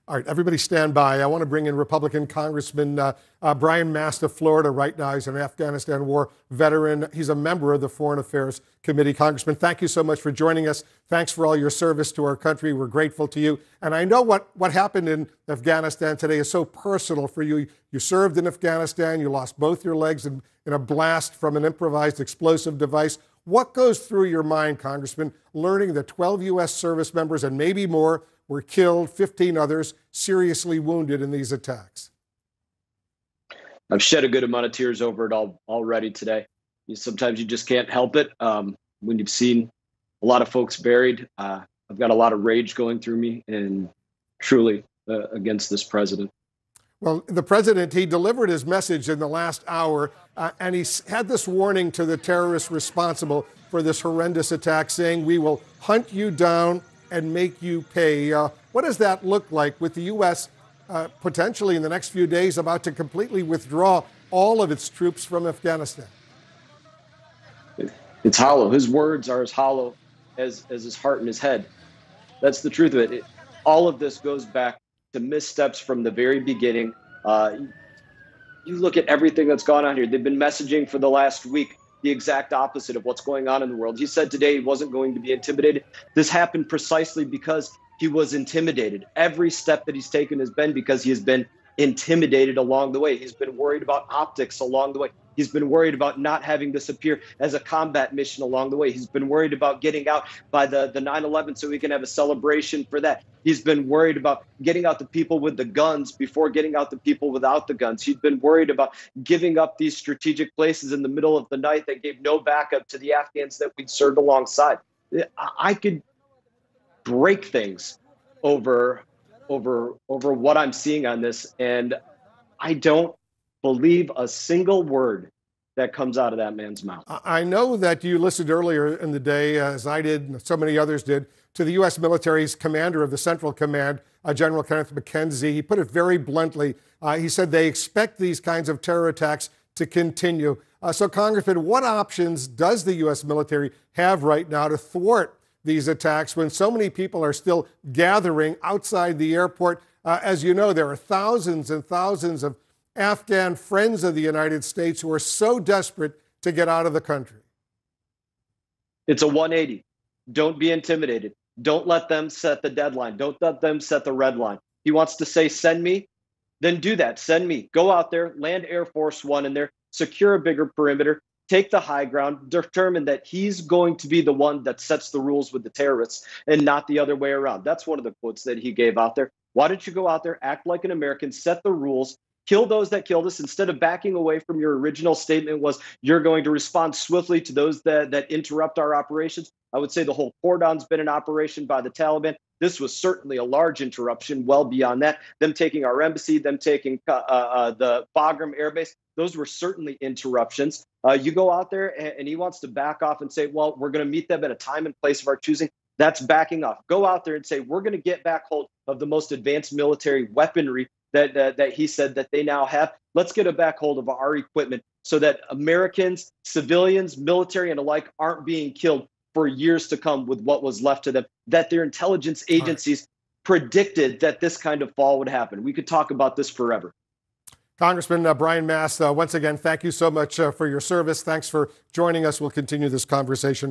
All right, everybody stand by. I want to bring in Republican Congressman Brian Mast of Florida right now. He's an Afghanistan war veteran. He's a member of the Foreign Affairs Committee. Congressman, thank you so much for joining us. Thanks for all your service to our country. We're grateful to you. And I know what happened in Afghanistan today is so personal for you. You served in Afghanistan. You lost both your legs in a blast from an improvised explosive device. What goes through your mind, Congressman, learning that 12 U.S. service members and maybe more were killed, 15 others seriously wounded in these attacks? I've shed a good amount of tears over it already today. Sometimes you just can't help it. When you've seen a lot of folks buried, I've got a lot of rage going through me, and truly against this president. Well, the president, he delivered his message in the last hour, and he had this warning to the terrorists responsible for this horrendous attack, saying, "We will hunt you down and make you pay." What does that look like with the U.S. Potentially in the next few days about to completely withdraw all of its troops from Afghanistan? It's hollow. His words are as hollow as his heart and his head. That's the truth of it. All of this goes back to missteps from the very beginning. You look at everything that's gone on here. They've been messaging for the last week the exact opposite of what's going on in the world. He said today he wasn't going to be intimidated. This happened precisely because he was intimidated. Every step that he's taken has been because he has been intimidated along the way. He's been worried about optics along the way. He's been worried about not having this appear as a combat mission along the way. He's been worried about getting out by the 9/11 so we can have a celebration for that. He's been worried about getting out the people with the guns before getting out the people without the guns. He's been worried about giving up these strategic places in the middle of the night that gave no backup to the Afghans that we'd served alongside. I could break things over what I'm seeing on this, and I don't believe a single word that comes out of that man's mouth. I know that you listened earlier in the day, as I did and so many others did, to the U.S. military's commander of the Central Command, General Kenneth McKenzie. He put it very bluntly. He said they expect these kinds of terror attacks to continue. So, Congressman, what options does the U.S. military have right now to thwart these attacks when so many people are still gathering outside the airport? As you know, there are thousands and thousands of Afghan friends of the United States who are so desperate to get out of the country. It's a 180. Don't be intimidated. Don't let them set the deadline. Don't let them set the red line. He wants to say, send me, then do that. Send me. Go out there, land Air Force One in there, secure a bigger perimeter, take the high ground, determine that he's going to be the one that sets the rules with the terrorists and not the other way around. That's one of the quotes that he gave out there. Why don't you go out there, act like an American, set the rules, kill those that killed us, instead of backing away from your original statement was you're going to respond swiftly to those that interrupt our operations. I would say the whole cordon's been an operation by the Taliban. This was certainly a large interruption, well beyond that. Them taking our embassy, them taking the Bagram Air Base, those were certainly interruptions. You go out there and he wants to back off and say, well, we're going to meet them at a time and place of our choosing. That's backing off. Go out there and say, we're going to get back hold of the most advanced military weaponry that he said that they now have. Let's get a back hold of our equipment so that Americans, civilians, military, and alike aren't being killed for years to come with what was left to them, that their intelligence agencies predicted that this kind of fall would happen. We could talk about this forever. Congressman Brian Mast, once again, thank you so much for your service. Thanks for joining us. We'll continue this conversation.